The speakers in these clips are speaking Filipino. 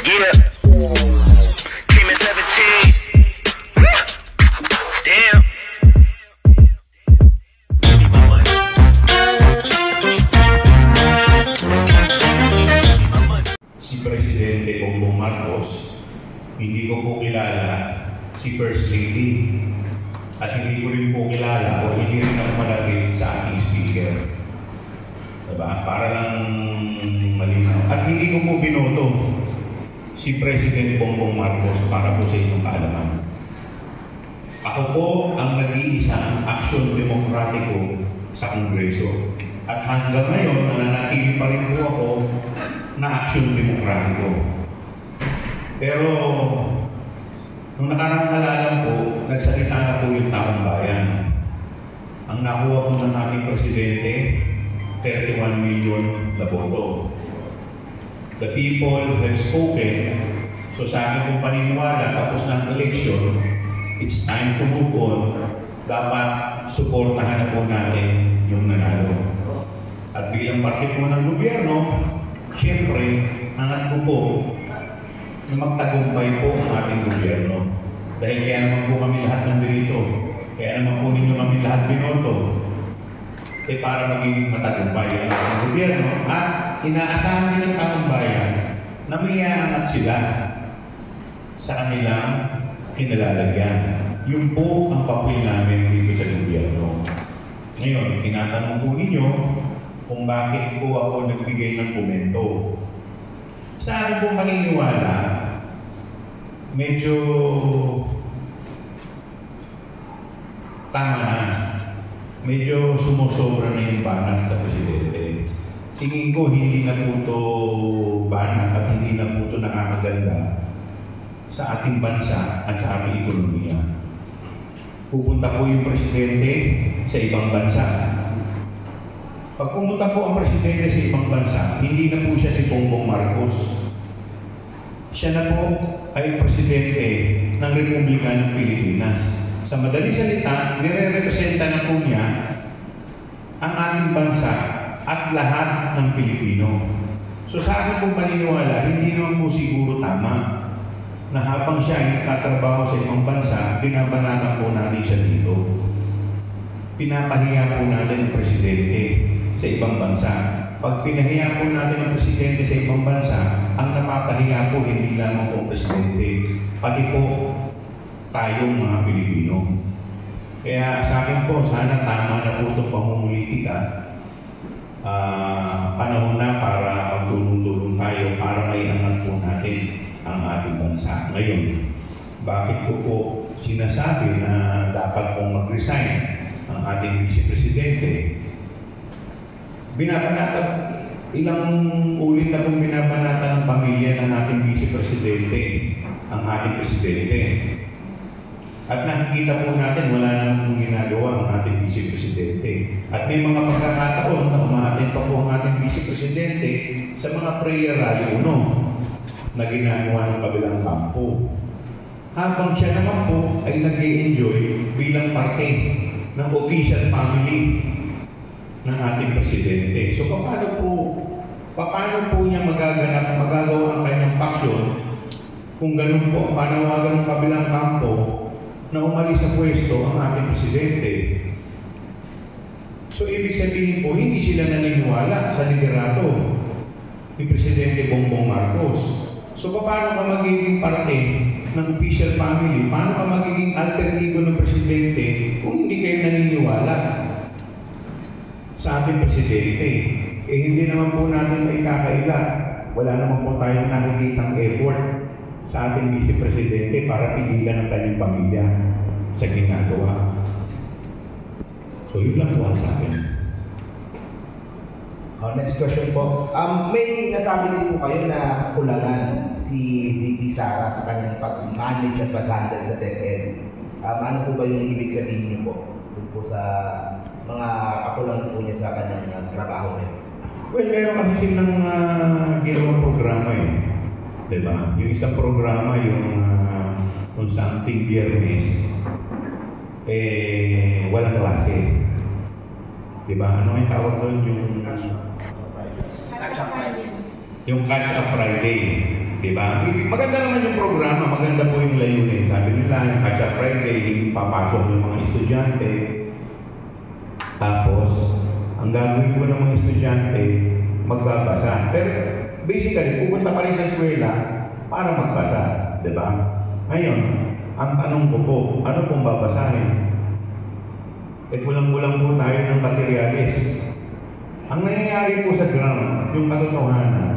Yeah. Came at 17. Damn. Si Presidente Bongbong Marcos, hindi ko po kilala si First Lady. At hindi ko rin po kilala o hindi rin ako malapit sa ating speaker. Diba? Para lang malinaw. At hindi ko po binoto si President Bongbong Marcos para po sa inyong kaalaman. Ako po ang nag-iisang aksyon demokratiko sa Kongreso. At hanggang ngayon, nananatili pa rin po ako na aksyon demokratiko. Pero nung nakaraang halalan po, nagsalita na po yung taong bayan. Ang nakuha po ng ating presidente, 31 million na boto. The people have spoken. So sa akin pong paniniwala, tapos ng election, it's time to move on. Dapat suportahan na po natin yung nanalo. At bilang parte po ng gobyerno, siyempre, angat ko po na magtagumpay po ang ating gobyerno. Dahil kaya naman po kami lahat nandito. Kaya naman po ninyo kami lahat binoto. Para maging matagumpay ang ating gobyerno. At inaasahan din ng taong bayan na may aangat sila sa kanilang kinalalagyan. Yun po ang papel namin dito sa gobyerno. Ngayon, tinatanong po ninyo kung bakit po ako nagbigay ng komento. Sa akin pong paniniwala, medyo tama na. Medyo sumusobra na yung banat sa presidente. Tingin ko hindi na po ito banat at hindi na po ito nakakaganda sa ating bansa at sa ating ekonomiya. Pupunta po yung presidente sa ibang bansa. Pag pumunta po ang presidente sa ibang bansa, hindi na po siya si Bongbong Marcos. Siya na po ay presidente ng Republika ng Pilipinas. Sa madaling salita, nire-representa na po niya ang ating bansa at lahat ng Pilipino. So sa akin pong paniniwala, hindi naman po siguro tama na habang siya ay nagtatrabaho sa ibang bansa, binabanatan po natin siya dito. Pinapahiya po natin ang presidente sa ibang bansa. Pag pinahiya po natin ang presidente sa ibang bansa, ang napapahiya po hindi lamang po ang presidente, pati po tayong mga Pilipino. Kaya sa akin po, sana tama na po itong pamumulitika. Panahon na para magtulong-tulong tayo para maiangat po natin ang ating bansa. Ngayon, bakit ko po sinasabi na dapat pong mag-resign ang ating vice-presidente? Binabanatan, ilang ulit na pong binabanatan ng pamilya ng ating vice-presidente, ang ating presidente. At nakikita po natin, wala namang ginagawa ang ating vice-presidente. At may mga pagkakataon na umatin pa po ang ating vice-presidente sa mga prayer rally na ginagawa ng kabilang kampo. Habang siya naman po ay nag-i-enjoy bilang parte ng official family ng ating presidente. So paano po niya magagawa ang kanyang paksyon kung ganun po ang panawagan ng kabilang kampo na umalis sa pwesto ang ating presidente? So ibig sabihin po, hindi sila naniniwala sa liderato ni Presidente Bongbong Marcos. So paano ka magiging parte ng official family? Paano ka magiging alter ego ng presidente kung hindi kayo naniniwala sa ating presidente? Hindi naman po natin maikakaila. Wala naman po tayong nakikitang effort sa ating vice-presidente para pigilan ang kanyang pamilya sa ginagawa. So yun lang po ang sa akin. Next question po. May nasabi din po kayo na kulangan si VP Sara sa kanyang pag-manage at pag-handle sa DepEd. Ano po ba yung ibig sabihin niyo po dun po sa mga kakulangan po niya sa kanyang trabaho ngayon? Well, meron kasi silang ginawang programa eh. Diba? Yung isang programa, yung something Biyernes, walang klase. Diba? Ano yung tawag doon? Yung Catch Up Friday. Diba? Maganda naman yung programa, maganda po yung layunin. Sabi nila, yung Catch-up Friday, papasok yung mga estudyante. Tapos, ang gagawin ko ng mga estudyante, magbabasa. Pero basically, pupunta pa rin sa eskwela para magbasa. Diba? Ngayon, ang tanong ko po, ano pong babasahin? Kulang-kulang po tayo ng materyales. Ang nangyayari po sa ground, yung katotohanan,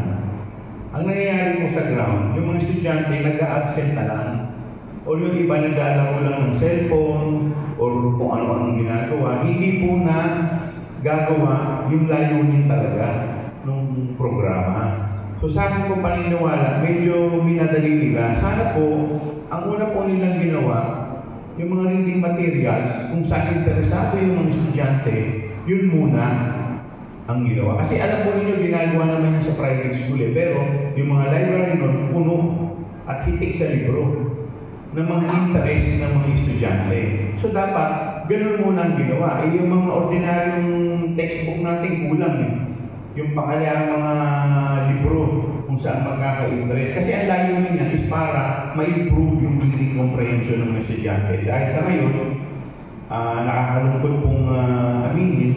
ang nangyayari po sa ground, yung mga estudyante nag-a-absent na lang. O yung iba nag-aalala lang ng cellphone, o kung ano-anong ginagawa, hindi po na gagawa yung layunin talaga ng programa. So sa akin po paniniwala, medyo minadali nila. Sana po, ang una po nilang ginawa, yung mga reading materials, kung saan interesado yung mga estudyante, yun muna ang ginawa. Kasi alam po ninyo, ginagawa naman yan sa private school pero yung mga library nun, puno at hitik sa libro ng mga interest ng mga estudyante. So dapat, ganun muna ang ginawa. Yung mga ordinaryong textbook natin kulang yung pakalayang mga libro kung saan magkaka-interest. Kasi ang layunin niya is para ma-improve yung reading comprehension ng mga estudyante. Dahil sa ngayon, nakakalungkot pong aminin,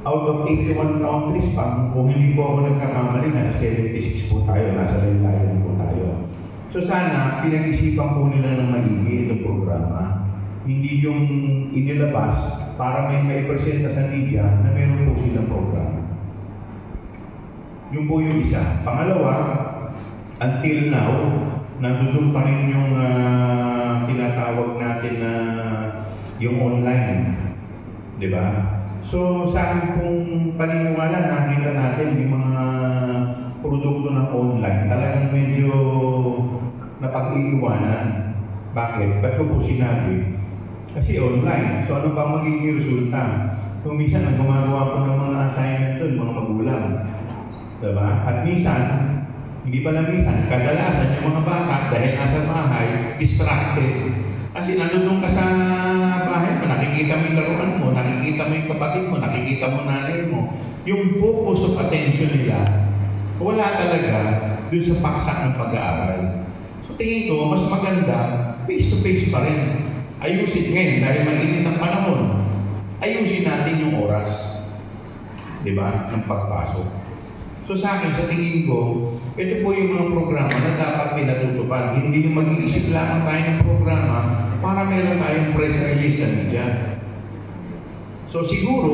out of 81 countries pa, kung hindi po ako nagkakamali, nasa 76 po tayo, nasa laylayan po tayo. So sana, pinag-isipan po nila ng maigi itong programa. Hindi yung inilabas para may presenta sa media na meron po silang programa. Yung po yung isa. Pangalawa, until now, nandun pa rin yung tinatawag natin na yung online. Diba? So, sa akin pong paniniwala, nakita natin yung mga produkto ng online, talagang medyo napag-iiwanan. Bakit? Ba't ko po sinabi? Kasi online. So, ano pa magiging resulta? Kung minsan, ang gumagawa po ng mga assignment doon, mga magulang. Diba? At minsan, hindi pa lang minsan, kadalasan yung mga bata, dahil nasa bahay, distracted. Kasi nandun ka sa bahay mo, nakikita mo yung laruan mo, nakikita mo yung kapatid mo, nakikita mo nanay mo. Yung focus of attention nila, wala talaga dun sa paksa ng pag-aaral. So tingin ko, mas maganda, face-to-face pa rin. Ayusin ngayon, dahil mainit ang panahon, ayusin natin yung oras. Diba? Ng pagpasok. So sa akin, sa tingin ko, ito po yung mga programa na dapat pinatutupad. Hindi yung mag-iisip lamang tayo ng programa para meron tayong press release na media. So siguro,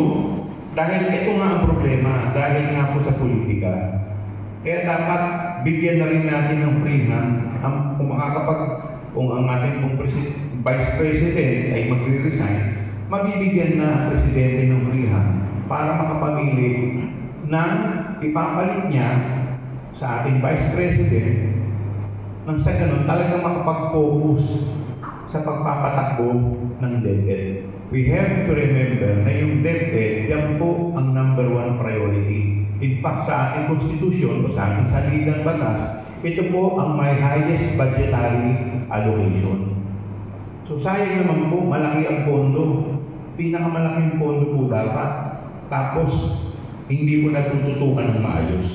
dahil ito nga ang problema, dahil nga po sa politika, kaya dapat bigyan na rin natin ng free hand kung ang ating pong Vice President ay magre-resign, mabibigyan na ang Presidente ng free hand para makapamili ng ipapalit niya sa ating Vice President nang sa ganun talagang makapag-focus sa pagpapatakbo ng DepEd. We have to remember na yung DepEd, yan po ang number 1 priority. In fact, sa ating konstitusyon o sa ating saligang batas, ito po ang may highest budgetary allocation. So sayang naman po, malaki ang pondo. Pinakamalaking pondo po dapat. Tapos, hindi po natututukan ng maayos.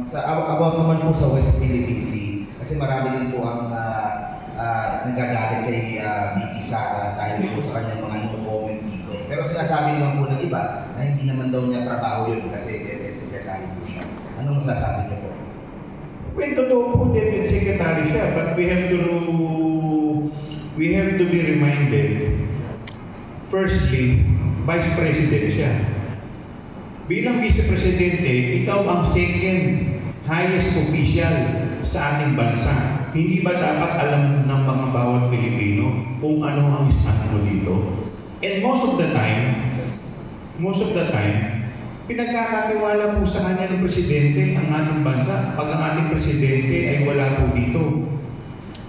About naman po sa West Philippine Sea, kasi marami din po ang nagagalit kay VP Sara dahil po sa kanyang mga no-comment dito. Pero sinasabi naman po ng iba na hindi naman daw niya trabaho yun kasi DepEd Secretary po siya. Anong masasabi niyo po? Well, totoo po, DepEd Secretary siya, but we have to be reminded, firstly, Vice President siya. Bilang Vice Presidente, ikaw ang second highest official sa ating bansa. Hindi ba dapat alam ng mga bawat Pilipino kung ano ang stand mo dito? And most of the time, pinagkakatiwala po sa kanya ng Presidente ang ating bansa pag ang ating Presidente ay wala po dito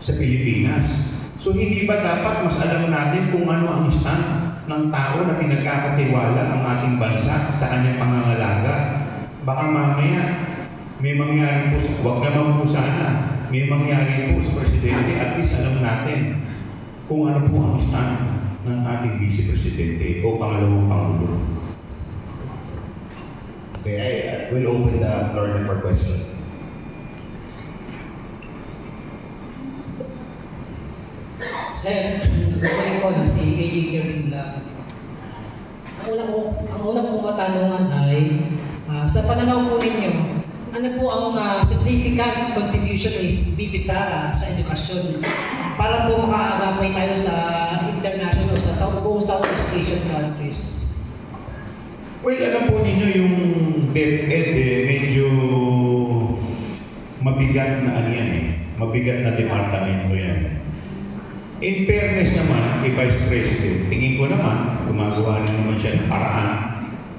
sa Pilipinas. So hindi ba dapat mas alam natin kung ano ang stand ng tao na pinagkakatiwala ang ating bansa sa kanyang pangangalaga? Baka mamaya may mangyari po, wag naman po sana, may mangyari po sa Presidente, at least alam natin kung ano po ang stand ng ating Vice Presidente o pangalawang Pangulo. Okay, I will open the floor na for question. Sir, bumalik ko na si AJ Kirby lang. Ang una pong katanungan ay, sa pananaw po ninyo, ano po ang significant contribution ni BP Sara sa edukasyon para po makaagapay tayo sa international o sa buong Southeast Asian countries? Well, alam po ninyo yung DepEd medyo mabigat na ano yan mabigat na departamento yan. In fairness naman, kay Vice President, tingin ko naman, gumagawa na naman siya ng paraan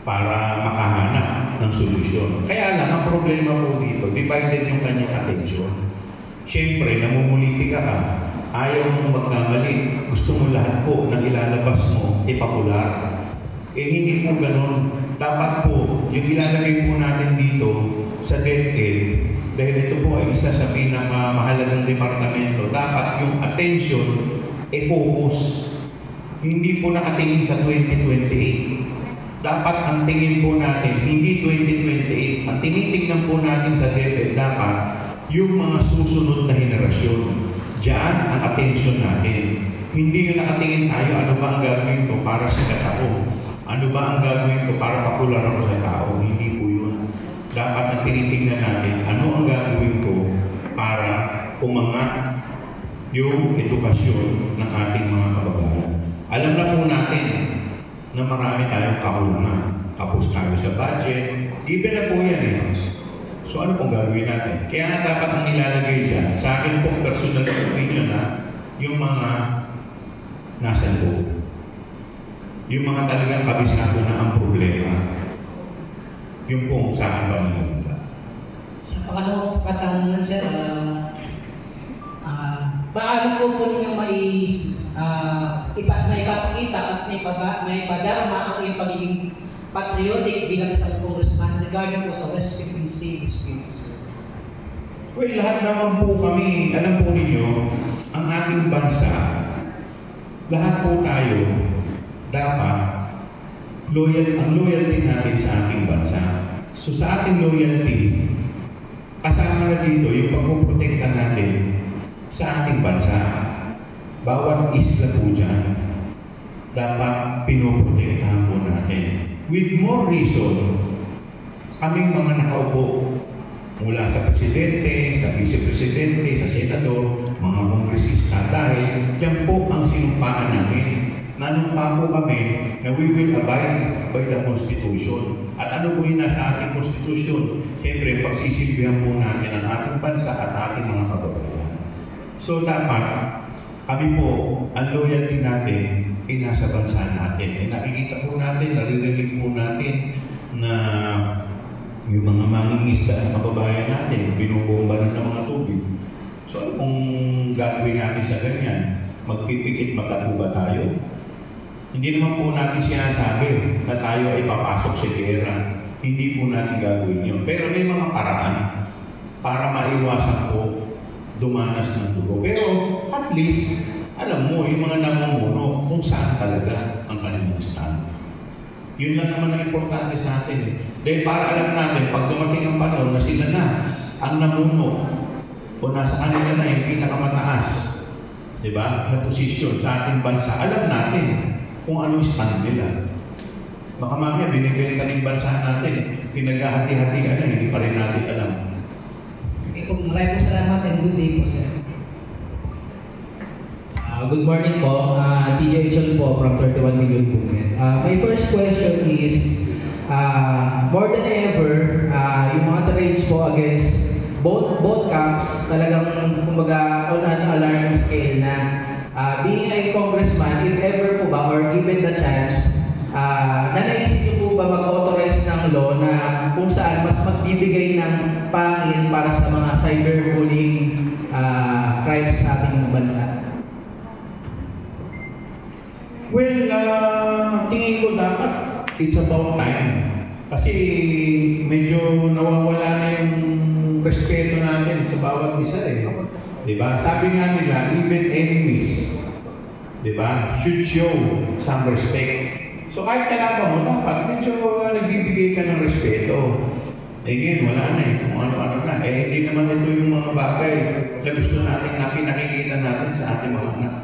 para makahanap ng solusyon. Kaya lang, ang problema po dito, divided yung kanyang atensyon. Siyempre, namumulitika ka, ayaw mong magkamali, gusto mo lahat po na ilalabas mo, ipapular. Hindi po ganun. Dapat po, yung ilalagay po natin dito sa DepEd, dahil ito po ay isa sa pinakamahalagang departamento, dapat yung attention focus. Hindi po nakatingin sa 2028. Dapat ang tingin po natin, hindi 2028. Ang tinitingnan po natin sa DepEd, dapat yung mga susunod na henerasyon. Diyan ang attention natin. Hindi yung nakatingin tayo, ano ba ang gagawin ko para sikat ako? Ano ba ang gagawin ko para popular ako sa tao? Hindi po yun. Dapat ang tinitingnan natin, ano ang gagawin ko para umangat yung edukasyon ng ating mga kababayan. Alam na po natin na marami tayong kakulangan. Kapos tayo sa budget, given na po yan So ano pong gagawin natin? Kaya nga dapat ang ilalagay dyan, sa akin po personal opinion na yung mga nasa loob. Yung mga talagang kabisado na ang problema. Yung pong sa akin ba nila. Sa pangalawang katanungan, sir, paano po ninyo maipapakita at maipadarama ang iyong pagiging patriotic bilang isang congressman regarding po sa West Philippine Sea disputes? Well, lahat naman po kami, alam po ninyo, ang ating bansa, lahat po tayo, dapat, ang loyalty natin sa ating bansa. So sa ating loyalty, kasama na dito yung pagpuprotekta natin sa ating bansa. Bawat isla po dyan, dapat pinoprotektahan po natin. With more reason, kaming mga nakaupo mula sa presidente, sa vice-presidente, sa senador, mga kongresista, dahil yan po ang sinumpaan namin. Nanumpa po kami na we will abide by the Constitution. At ano po yung nasa ating Constitution? Siyempre, pagsisilbihan po natin ang ating bansa at ating mga kababayan. So dapat, kami po, ang loyalty natin ay nasa bansa natin. Nakikita po natin, naririnig po natin na yung mga mangingisda ng kababayan natin, binubomba na ng mga tubig. So ano kung gagawin natin sa ganyan? Magpipikit mata po ba tayo? Hindi naman po natin sinasabi na tayo ay papasok sa gera. Hindi po natin gagawin yun. Pero may mga paraan para maiwasan po dumanas ng dugo. Pero at least, alam mo, yung mga namumuno kung saan talaga ang kanilang stand. Yun lang naman ang importante sa atin. Dahil para alam natin, pag dumating ang panahon na sila na ang namuno o nasa kanila na yung pinakamataas, di ba, na posisyon sa ating bansa, alam natin kung ano yung stand nila. Baka mamaya binibenta ng bansa natin, pinaghahati-hatian na, hindi pa rin natin alam. Okay po, maraming salamat and good day po, sir. Good morning po, DJ Chon po from 31 Million Movement. My first question is, more than ever, yung mga trades po against both camps, talagang kumbaga on an alarming scale na being a congressman, if ever po ba, or given the chance, naisip niyo po ba mag-authorize ng law na kung saan mas magbibigay ng pangil para sa mga cyberbullying crimes sa ating bansa? Well, tingin ko dapat it's about time. Kasi medyo nawawala na yung respeto natin sa bawat isa Diba? Sabi nga nila, even enemies, diba, should show some respect. So kahit kalaban mo, dapat medyo nagbibigay ka ng respeto. Eh ngayon, wala na eh. Kung ano-ano na. Eh hindi naman ito yung mga bagay na gusto natin na pinakikita natin sa ating mga anak.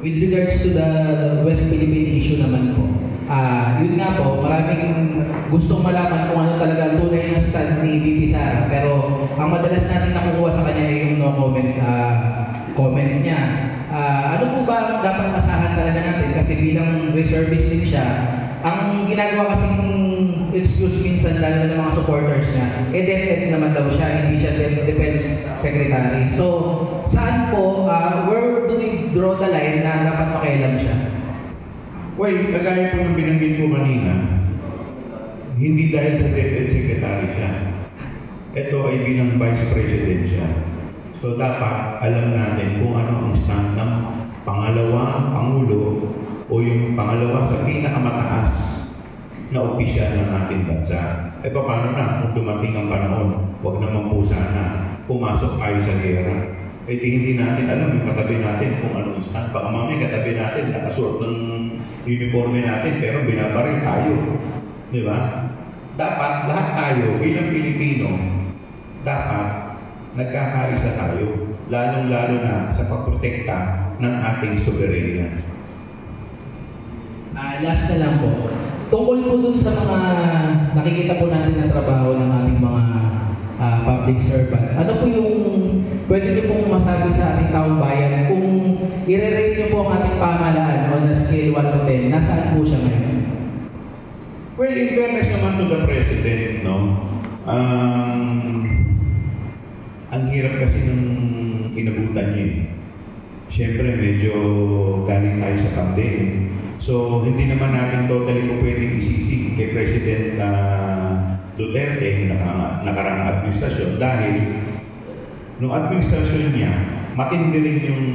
With regards to the West Philippine issue naman po, yun nga po, maraming gustong malaman kung ano talaga ang tunay na stand ni VP Sara. Pero ang madalas natin nakukuha sa kanya ay yung no comment, comment niya. Ano po ba ang dapat asahan talaga natin? Kasi bilang reservist din siya, ang ginagawa kasing excuse minsan lalo na ng mga supporters niya, DepEd naman daw siya, hindi siya Defense Secretary. So, saan po, where do we draw the line na dapat makialam siya? Well, kagaya po ng binanggit ko kanina, hindi dahil sa DepEd Secretary siya. Ito ay bilang Vice President siya. So, dapat alam natin kung ano ang stand ng pangalawang Pangulo o yung pangalawa sa pinakamataas na opisyal ng ating bansa. Eh paano na kung dumating ang panahon, huwag naman po sana pumasok tayo sa gera. Eh hindi natin alam yung katabi natin kung anong stand. Baka mamaya katabi natin, nakasuot ng uniforme natin, pero binabaril tayo. Di ba? Dapat lahat tayo bilang Pilipino, dapat nagkakaisa tayo, lalong-lalo na sa pagprotekta ng ating soberenya. Last na lang po. Tungkol po dun sa mga nakikita po natin na trabaho ng ating mga public servant. Ano po yung pwede niyo pong masabi sa ating taong bayan kung i-rate niyo po ang ating pamahalaan on a scale 1 to 10, nasaan po siya ngayon? Well, in fairness naman to the President, no? Ang hirap kasi ng inabutan niya eh. Siyempre, medyo galing tayo sa pandemic. So, hindi naman natin totally po pwedeng isisi kay President Duterte nakaraang administrasyon dahil nung administrasyon niya, matindi rin yung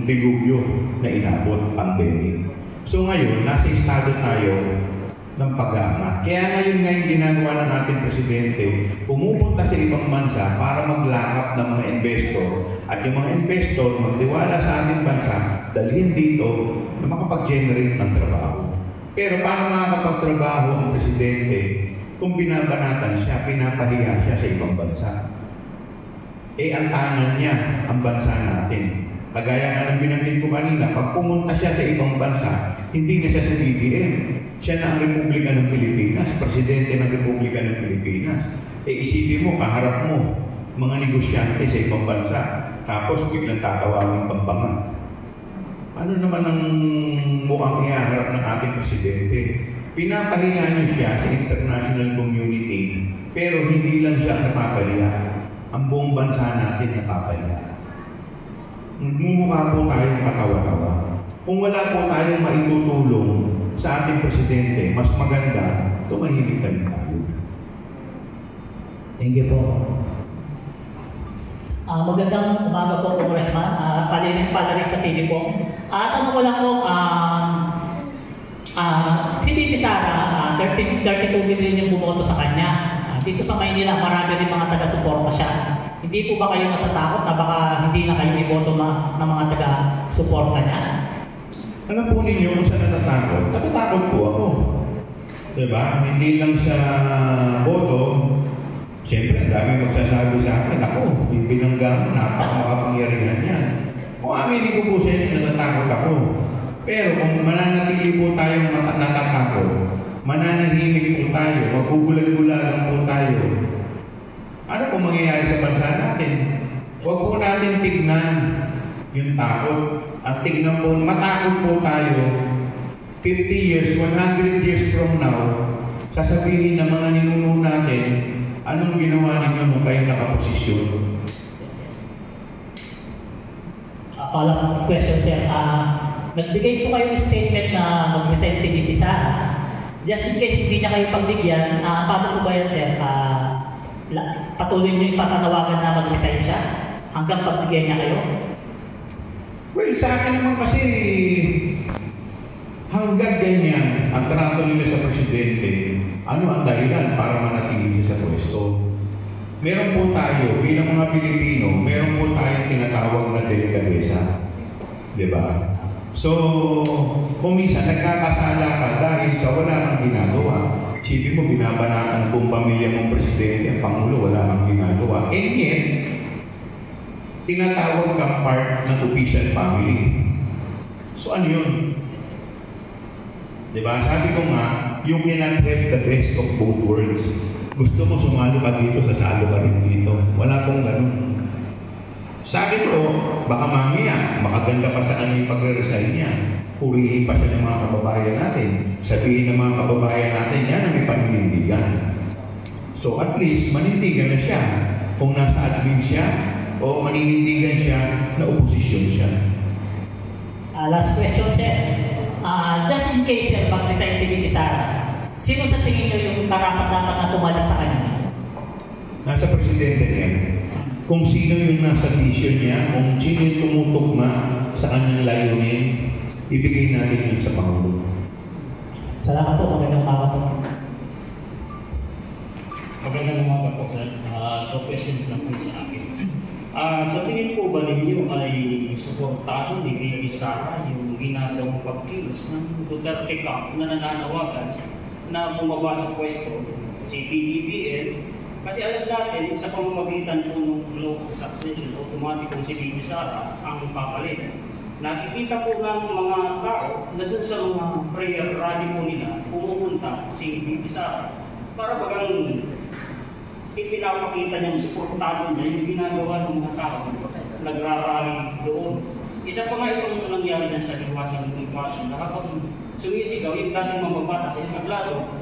dilubyo na inabot, pandemic. So ngayon, nasa estado tayo ng pag-aangat. Kaya ngayon yung ginagawa ng ating Presidente, pumupunta sa ibang bansa para maglakap ng mga investor at yung mga investor magtiwala sa ating bansa, dalhin dito na makapag-generate ng trabaho. Pero paano makakapagtrabaho ang Presidente kung binabanatan siya, pinapahiya siya sa ibang bansa? Eh, ang tangan niya, ang bansa natin. Kagaya nga ng binanggit ko kanina, pag pumunta siya sa ibang bansa, hindi na siya sa BBM. Siya na ang Republika ng Pilipinas, Presidente ng Republika ng Pilipinas. Eh, isipin mo, kaharap mo, mga negosyante sa ibang bansa, tapos biglang tatawagin pagbangan. Ano naman ang mukhang ihaharap ng ating Presidente? Pinapahiya niyo siya sa international community, pero hindi lang siya napapahiya. Ang buong bansa natin napapahiya. Nagmumukha po tayong katawa-tawa. Kung wala po tayong maitutulong sa ating Presidente, mas maganda, tumahimik na rin tayo. Thank you po. Magandang umaga po, Congressman. Palarista TV po. Tanong ko lang po, si VP Sara, 32 million yung bumoto sa kanya. Dito sa Maynila, marami rin mga taga-suporta siya. Hindi po ba kayo natatakot na baka hindi na kayo iboto ng mga taga-suporta niya? Alam po ninyo kung saan natatakot? Natatakot po ako. Diba? Hindi lang sa boto. Siyempre, ang dami magsasabi sa akin, ako, yung binangga mo, napakamakapangyarihan yan. Kung aminin ko po sa inyo, natatakot ako. Pero kung mananatili po tayong natatakot, mananahimik po tayo, magkugulag-gulagan po tayo, ano po mangyayari sa bansa natin? Huwag po natin tignan yung takot. At tignan po, matakot po tayo, 50 years, 100 years from now, sasabihin ng mga ninuno natin, anong ginawa ninyo nung kayo nakaposisyon? Follow-up question, sir. Nagbigay po kayo ng statement na mag-resign si VP Sara. Just in case hindi niya kayo pagbigyan, paano po ba yan, sir? Patuloy niyo yung patanawagan na mag-resign siya hanggang pagbigyan niya kayo? Well, sa akin naman kasi, hanggang ganyan ang trato nila sa Presidente, ano ang dahilan para manatili siya sa pwesto? Meron po tayo, bilang mga Pilipino, meron po tayong tinatawag na delikadesa. Diba? So, kung minsan nagkakasala ka dahil sa wala kang ginagawa, isipin mo, binabanatan ng buong pamilya mong presidente, ang Pangulo, wala kang ginagawa. And yet, tinatawag kang part ng official family. So, ano yun? Diba? Sabi ko nga, you cannot have the best of both worlds. Gusto mo sumalo ka dito, sasalo ka rin dito. Wala pong ganun. Sabi ko, baka mamaya, makaganda pa sa kanya yung pagre-resign niya. Purihin pa siya ng mga kababayan natin. Sabihin ng mga kababayan natin, yan ang may paninindigan. So at least, manindigan na siya. Kung nasa admin siya, o maninindigan siya na oposisyon siya. Last question, sir. Just in case, sir, mag-resign si VP Sara, sino sa tingin niyo yung karapat-dapat na tumalat sa kanya? Nasa presidente niya. Kung sino yung nasa vision niya, kung sino yung tumutugma sa kanyang layunin, ibigay natin yun sa Pangulo. Salamat po. Magandang umaga po. Magandang umaga po, sir. Two questions lang po sa akin. Sa tingin po ba ninyo ay suportado ni VP Sara yung ginagawang pagkilos ng Duterte Camp na nananawagan na bumaba sa pwesto si PBBM? Kasi alam natin, sa pamamagitan po ng law of succession, automatic si VP Sara ang papalit. Nakikita po ng mga tao na dun sa mga prayer rally po nila, pumupunta si VP Sara para bagang ipinapakita niya, suportado niya yung ginagawa ng mga tao nagrarally doon. Isa pa nga itong nangyari na sa iwasan ng inflation, na kapag sumisigaw yung dating mababata sa entablado,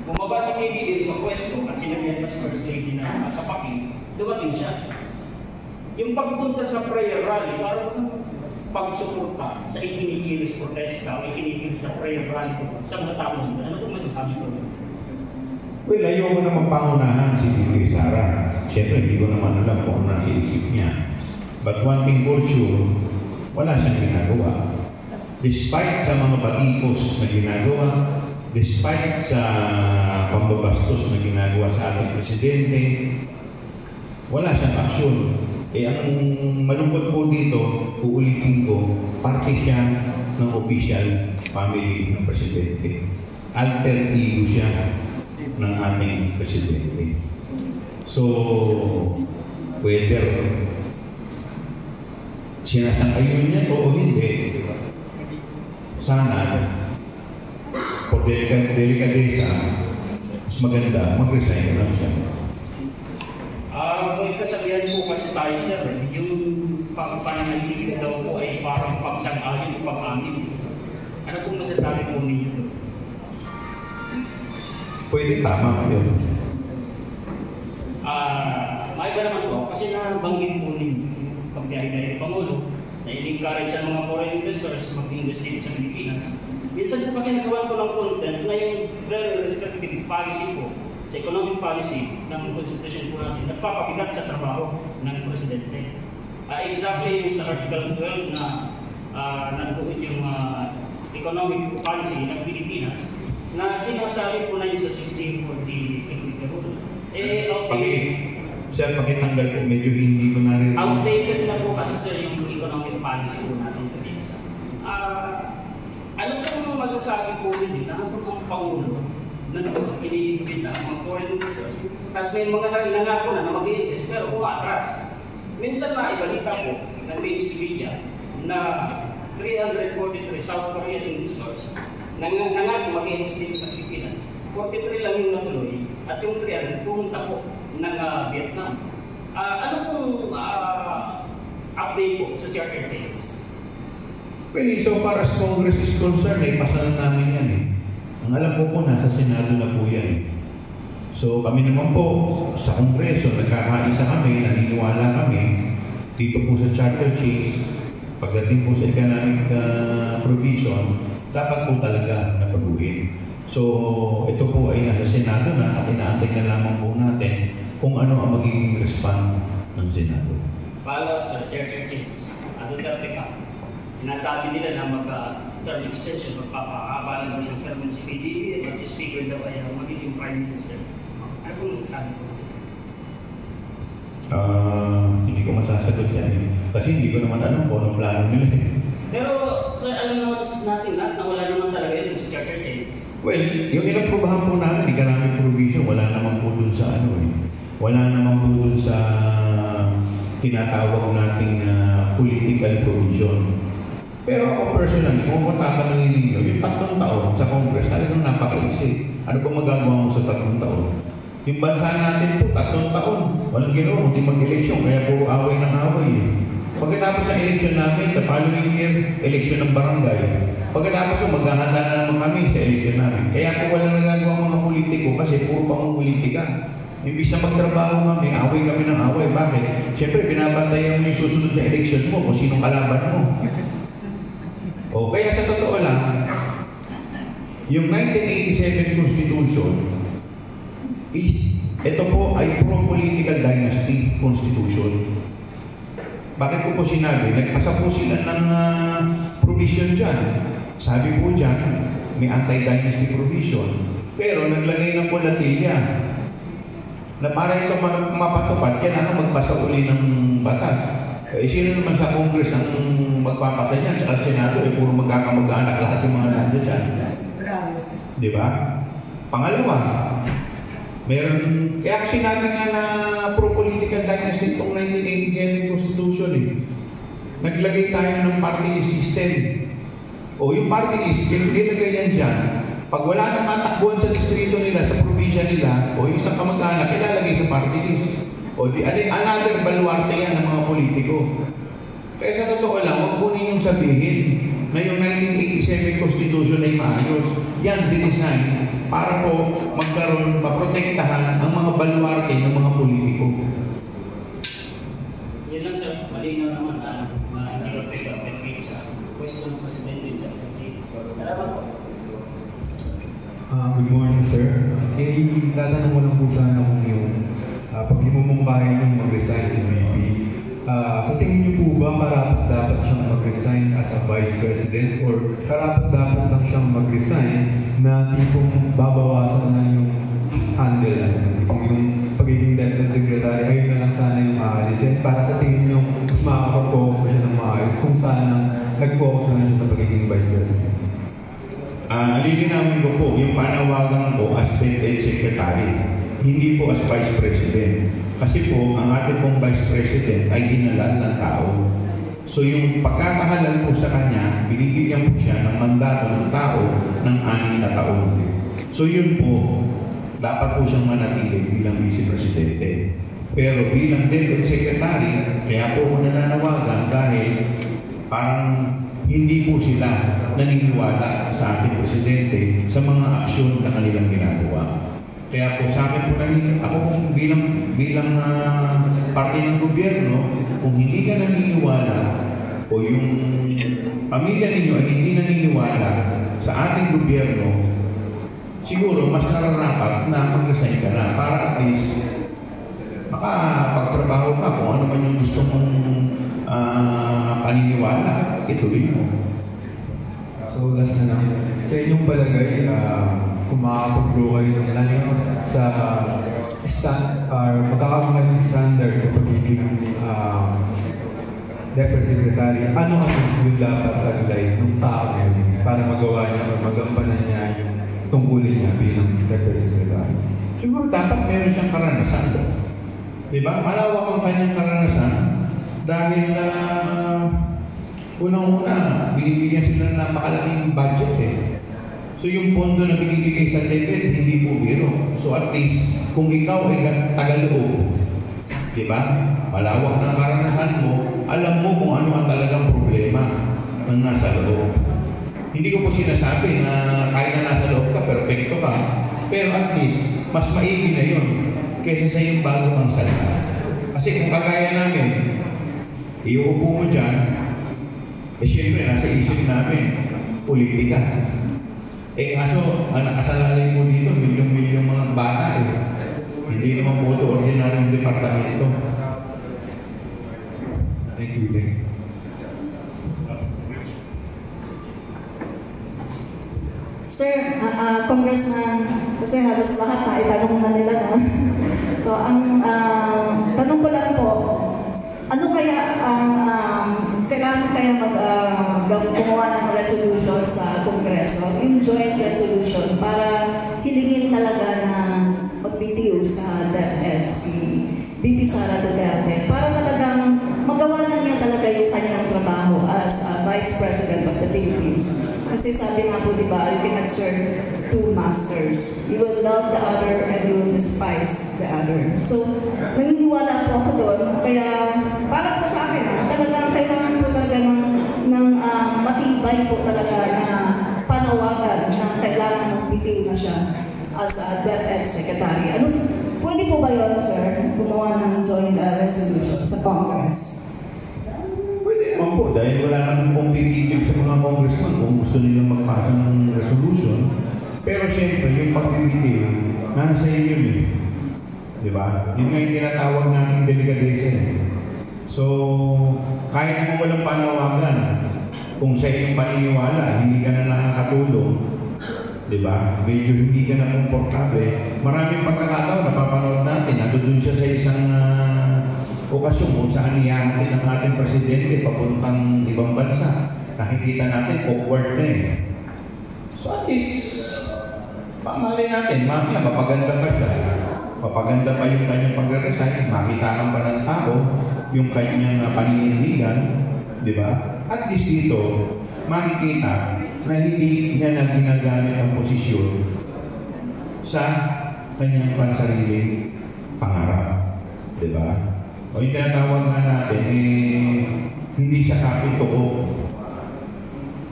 bumaba si KBL sa pwesto at sinabihan pa sa first lady na sasapakin, dumating siya. Yung pagpunta sa prayer rally, parang pagsuporta sa ikinikilos protesta o ikinikilos na prayer rally sa mga tao nila. Ano kung masasabi ko? Well, ayoko naman pangunahan si VP Sara. Siyempre, hindi ko naman alam kung ano nasa isip niya. But one thing for sure, wala siyang ginagawa. Despite sa mga batikos na ginagawa, despite sa pambabastos na ginagawa sa ating presidente, wala siyang aksyon. Ang malungkot po dito, uulitin ko, parte siya ng official family ng presidente. Alter ego siya ng ating presidente. So, whether sinasakayon niya o hindi, sana, for delikadesa, mas maganda, mag-resign lang siya. May kasabihan po kasi tayo, sir, yung pananalilig daw po ay parang pagsang-ayon o pag-amin. Ano pong masasabi po ninyo? Pwede tama yun. May ba naman po, kasi nabanggit po ninyo pagbiyahe ng Pangulo na i-encourage sa mga foreign investors mag-invest dito sa Pilipinas. Minsan po kasi nagawa ko ng content na yung very restrictive policy po sa economic policy ng constitution po natin nagpapabigat sa trabaho ng presidente. Exactly yung sa Article 12 na nandoon yung economic policy ng Pilipinas na sinasabi po na yun sa 1640 rule. Sir, pakitanggal ko, medyo hindi ko narinig. Outdated na po kasi sir yung economic policy po natin Pilipinas. Ano po masasabi po rin na ang Pangulo na iniimbit na mga foreign investors. Tapos may mga nangako na mag-i-invest pero atras. Minsan na ibalita po ng mainstream media na 343 South Korean investors nangako mag-i-invest dito sa Pilipinas. 43 lang yung natuloy at yung 300 pumunta po ng Vietnam. Ano pong update po sa charter dates? Well, so far as Congress is concerned, pasalan namin yan eh. Ang alam ko po, nasa Senado na po yan eh. So kami naman po, sa Kongreso, nagkakaisa kami, naniniwala kami, dito po sa charter change, pagdating po sa economic provision, dapat po talaga napaguhin. So ito po ay nasa Senado na at inaantay na lamang po natin kung ano ang magiging response ng Senado. Follow-up sa charter change, ano Duterte Camp? Sinasabi nila na mag-term extension, magpapahaba lang ng term ng CPD at si Speaker daw ay magiging Prime Minister. Ano po masasabi ko? Hindi ko masasagot yan eh. Kasi hindi ko naman alam kung anong plano nila eh. Pero, sir, alam naman natin lahat na wala naman talaga yun sa charter change. Well, yung inaprubahan po namin, di karaming provision, wala naman po dun sa ano eh. Wala naman po dun sa tinatawag nating political provision. Pero ako personally, kung tatanungin ninyo, yung 3 taon sa Congress, talagang napakaisip. Ano pa magagawa mo sa 3 taon? Yung bansa natin po, 3 taon. Walang ginawa, hindi mag-eleksyon, kaya puro away ng away eh. Pagkatapos ng eleksyon namin, the following year, eleksyon ng barangay. Pagkatapos maghahanda na naman kami sa eleksyon namin. Kaya po walang nagagawa mga politiko kasi puro pang-politika. Imbis na magtrabaho kami, away kami ng away. Bakit? Siyempre, binabantayan mo yung susunod na eleksyon mo kung sinong kalaban mo. O kaya sa totoo lang, yung 1987 Constitution is, ito po ay pro-political dynasty Constitution. Bakit ko po sinabi? Nagpasa po sila ng provision dyan. Sabi po dyan, may anti-dynasty provision. Pero naglagay ng kulatilya na para ito mapatupad, kailangan magpasa uli ng batas. Eh, sino naman sa Congress ang magpapasa niyan? Sa Senado, eh, puro magkakamag-anak lahat yung mga nandiyan dyan. Di ba? Pangalawa, meron, kaya sinabi nga na pro-political dynasty itong 1987 Constitution eh. Naglagay tayo ng party list system. O yung party list, nilagay yan dyan. Pag wala nang matakbuhan sa distrito nila, sa probinsya nila, o yung isang kamag-anak, ilalagay sa party list. O di, another baluarte yan ng mga politiko. Kaya sa totoo lang, huwag po ninyong sabihin na yung 1987 Constitution ay maayos. Yan, dinesign para po magkaroon, maprotektahan ang mga baluarte ng mga politiko. Yan lang sir, malinaw naman na hindi ka pwede sa question ng Presidente dyan. Salamat po. Good morning, sir. Tatanong ko lang po sana kung yung pag-imumungkahin niyong mag-resign si VP. Sa tingin niyo po ba karapat-dapat siyang mag-resign as a Vice President or karapat-dapat lang siyang mag-resign na tipong babawasan na yung handle, tipong yung pagiging Deputy Secretary, ayun na lang sana yung aalisin para sa tingin niyo mas makakapag-focus pa siya ng maayos kung sana nag-focus na siya sa pagiging Vice President? Lilinawin ko po, yung panawagan ko as Deputy Secretary, hindi po as Vice President. Kasi po, ang ating pong Vice President ay dinalal ng tao. So yung pagkakahalal po sa kanya, binibigyan po siya ng mandato ng tao ng 6 na taon. So yun po, dapat po siyang manatili bilang Vice Presidente. Pero bilang Deputy Secretary, kaya po ako nananawagan dahil parang hindi po sila naniniwala sa ating Presidente sa mga aksyon na kanilang ginagawa. Kaya po sa akin po ako kung bilang parte ng gobyerno, kung hindi ka naniniwala o yung pamilya ninyo ay hindi naniniwala sa ating gobyerno, siguro mas nararapat na mag-resign ka na para at least makapagtrabaho ka kung ano man yung gusto mong paniniwala, ituloy mo. So last na lang, sa inyong palagay, kung makakapag-grow kayo ng lalo sa magkakaroon ng standard sa pagiging Deputy Secretary, ano ang yung dapat kasulay ng tao ngayon para magawa niya o magampanan niya yung tungkulin niya bilang Deputy Secretary? Siguro dapat meron siyang karanasan. Diba? Malawak ang kanyang karanasan dahil unang-una, binibigyan sila ng napakalaking budget eh. So yung pondo na binibigay sa DepEd, hindi po biro. So at least, kung ikaw ay tagaloob, di ba? Malawak ng karanasan mo, alam mo kung ano ang talagang problema ng nasa loob. Hindi ko po sinasabi na kahit na nasa loob ka, perfecto ka. Pero at least, mas maigi na yun kaysa sa yung bago kang salita. Kasi kung kagaya namin, iuupo mo dyan, eh syempre, nasa isip namin, politika. Eh kaso, ang nakasalalay mo dito, milyong-milyong mga bata eh. Hindi naman po ito ordinaryong departamento. Thank you. Sir, Congressman, kasi halos lahat na itanong na nila, no? So, ang tanong ko lang po, ano kaya ang kailangan kaya gumawa ng resolution sa Kongreso, yung joint resolution para hilingin talaga na magbitiw sa DepEd si VP Sara Duterte para talagang magawa na niya talaga yung kanyang trabaho as Vice President of the Philippines. Kasi sabi nga po, di ba, you cannot serve two masters. You will love the other and you will despise the other. So, naniniwala po ako doon. Kaya, para po sa akin, talagang kailangan po talaga ng matibay po talaga na panawagan na kailangan magbitiw na siya as a DepEd Secretary. Pwede po ba yun, sir, gumawa ng joint resolution sa Congress? Pwede naman po, dahil wala naman pong pipigil sa mga congressman kung gusto nilang magpasa ng resolution. Pero siyempre, yung pagbibitiw, nasa inyo eh. Di ba? Yun nga yung tinatawag nating delicadeza. So, kahit naman walang panawagan, kung sa iyong paniniwala, hindi ka na nakakatulong, diba? Medyo hindi ka na komportable. Maraming pagkakataon na papanood natin. Nandun siya sa isang okasyon kung saan iyahatin ng ating presidente papuntang ibang bansa. Nakikita natin, awkward na eh. So at least, pamali natin, mamaya mapaganda pa siya. Mapaganda pa yung kanyang pag-resign. Makitaan pa ng tao yung kanyang paninindigan. Diba? At least dito, makikita na hindi niya na ginagamit ang posisyon sa kanyang pansariling pangarap. Diba? O yung tinatawag nga natin, hindi siya kapituko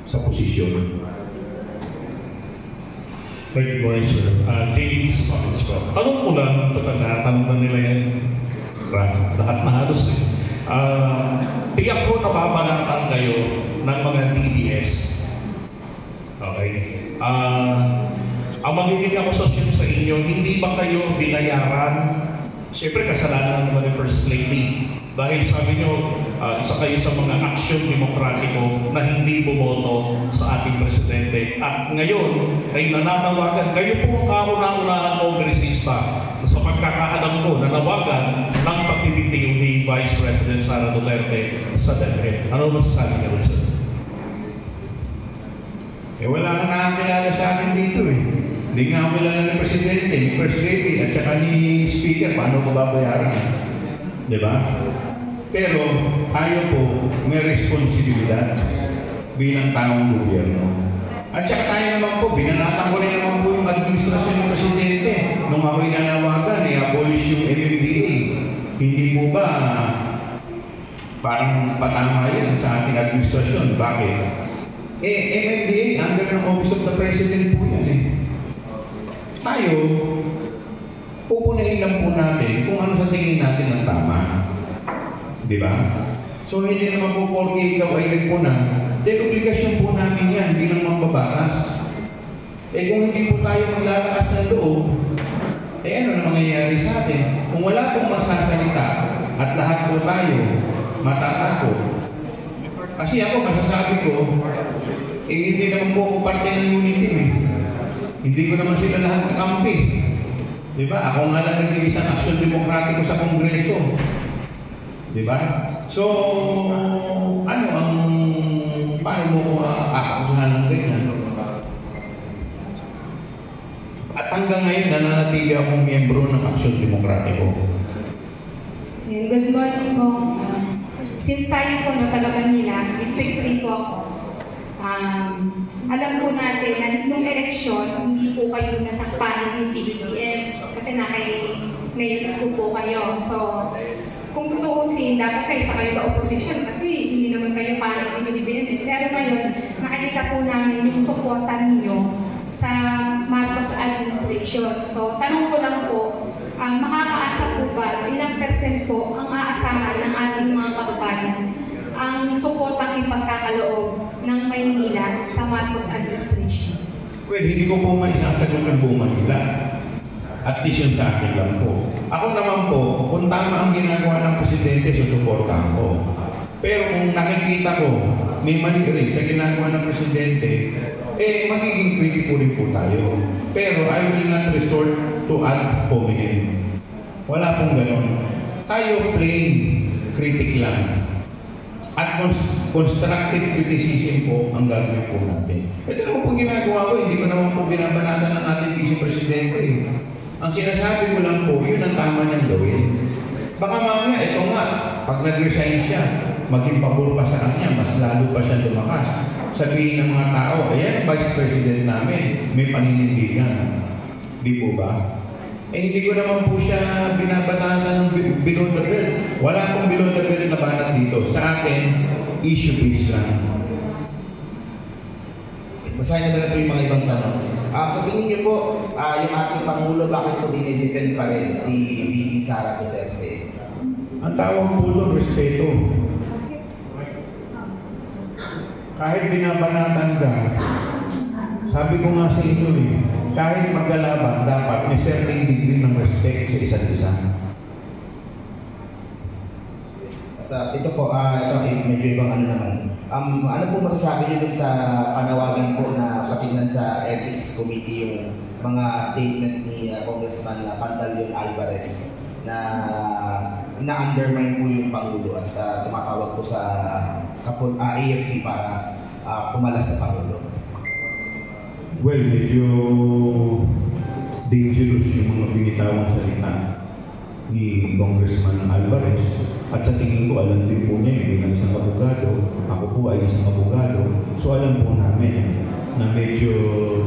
sa posisyon. Thank you, Vice Sir. JD Smokes po. Tanong ko lang, total na tanong na nila yan. Lahat na halos eh. Tiyak ko nababalatan kayo ng mga TDS. Okay. Ang magiging akusasyon sa inyo, hindi ba kayo binayaran? Siyempre, kasalanan naman ni First Lady. Dahil sabi nyo, isa kayo sa mga aksyon demokratiko na hindi bumoto sa ating presidente. At ngayon, ay nananawagan, kayo po ang kauna-unahang kongresista sa pagkakaalam ko, nanawagan ng pagtititiw ni Vice President Sara Duterte sa DepEd. Ano masasabi niyo, sir? Wala kang nakakilala sa akin dito eh. Hindi nga ako kilala ng Presidente, ni First Lady, at saka ni Speaker, paano ko babayaran? Diba? Pero tayo po may responsibilidad bilang taong gobyerno. At saka tayo naman po, binanatan ko rin naman po yung administrasyon ng Presidente. Nung ako'y nanawagan, i-abolish yung MMDA. Hindi po ba parang patama yan sa ating administrasyon? Bakit? MMDA, under ng Office of the President po yan eh. Tayo, pupunahin lang po natin kung ano sa tingin natin ang tama. Diba? So hindi naman po porque ikaw ay nagpuna, dahil obligasyon po namin yan bilang mambabatas. Kung hindi po tayo maglalakas ng loob, ano na mangyayari sa atin? Kung wala pong magsasalita at lahat po tayo matatakot. Kasi ako, masasabi ko, hindi naman po ako parte ng unit team eh. Hindi ko naman sila lahat kakampi. Diba? Ako nga lang naging isang aksyon demokratiko sa Kongreso. Diba? So, paano mo aakusahan ng ganyan? At hanggang ngayon, nananatili akong miyembro ng aksyon demokratiko. Good morning po. Since tayo po na taga Manila, District 3 po ako. Alam po natin na nung eleksyon, hindi po kayo nasakpahan ng PBBM kasi nai-news po kayo. So, kung tutuusin, dapat kayo sa oposisyon kasi hindi naman kayo parang PBBM. Pero ngayon, nakikita po namin yung suporta ninyo sa Marcos administration. So, tanong ko lang po, makakaasa po ba, ilang percent po ang aasahan ng ating mga kababayan ang suportang ipagkakaloob ng Maynila sa Marcos administration? Well, hindi ko po maisasagot ng buong Manila. At least yun sa akin lang po. Ako naman po, kung tama ang ginagawa ng Presidente, susuportahan ko. Pero kung nakikita ko, may mali rin sa ginagawa ng Presidente, magiging critical rin po tayo. Pero I will not resort to ad hominem. Wala pong ganon. Tayo plain critic lang. At constructive criticism po ang gagawin po natin. Ito naman po ginagawa ko, hindi ko naman po binabanatan ng ating Vice Presidente. Ang sinasabi ko lang po, yun ang tama niyang gawin. Baka mamaya, ito nga, pag nag-resign siya, maging pabor pa sa kanya, mas lalo pa siya lumakas. Sabihin ng mga tao, ayan, Vice President namin, may paninindigan. Di po ba? Eh, hindi ko naman po siya binabanatan ng below the belt. Wala akong below the belt na banat dito. Sa akin, issue-based lang. Basahin na lang po yung mga ibang tanong. Sa tingin niyo po, yung ating Pangulo, bakit po dinidefend pa rin si VP Sara Duterte? Ang tawag po doon, respeto. Kahit binabanatan ka, sabi ko nga sa inyo kahit maglalaban, dapat may certain degree ng respect sa isa't isa. Ito po, medyo ibang ano naman. Ano po masasabi niyo dun sa panawagan po na patignan sa Ethics Committee yung mga statement ni Congressman Pantaleon Alvarez na na-undermine po yung Pangulo at tumatawag po sa AFP para pumalas sa Pangulo? Well, medyo dangerous yung mga binitawang salita ni Congressman Alvarez. At sa tingin ko, alam din po niya bilang isang abogado. Ako po ay isang abogado. So alam po namin na medyo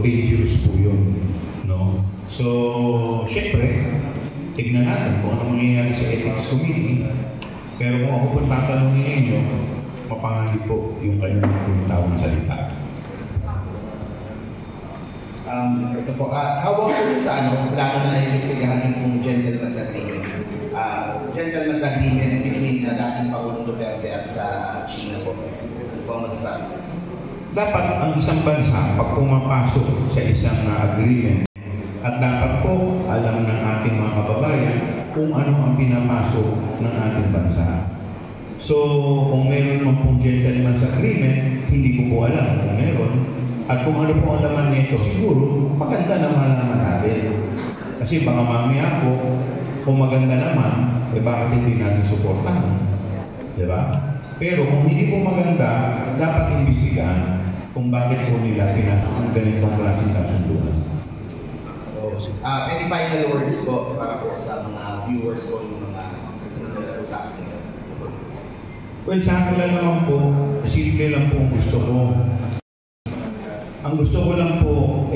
dangerous po yun. No? So, syempre, tignan natin kung ano mangyayari sa Ethics Committee. Pero kung ako po tatanungin ninyo, mapangalip po yung kanyang binitawang salita. Ito po, how about po sa plano na investigahan yung gentleman's agreement? Gentleman's agreement between dating Pangulong Duterte at sa China po. Ano po ang masasabi? Dapat ang isang bansa, pag pumapasok sa isang agreement, at dapat po alam ng ating mga kababayan kung ano ang pinapasok ng ating bansa. So, kung meron man pong gentleman's agreement, hindi ko po alam kung meron. At kung ano po ang laman nito, siguro maganda na malaman natin. Kasi baka mamaya po, kung maganda naman, bakit hindi natin suportahan? Diba? Pero kung hindi po maganda, dapat imbestigahan kung bakit po nila pinasok ng ganitong klaseng kasunduan. So, any final words po para po sa mga viewers po, yung mga sinunod po sa akin? Well, sa akin lang naman po, simple lang po ang gusto ko. Ang gusto ko lang po,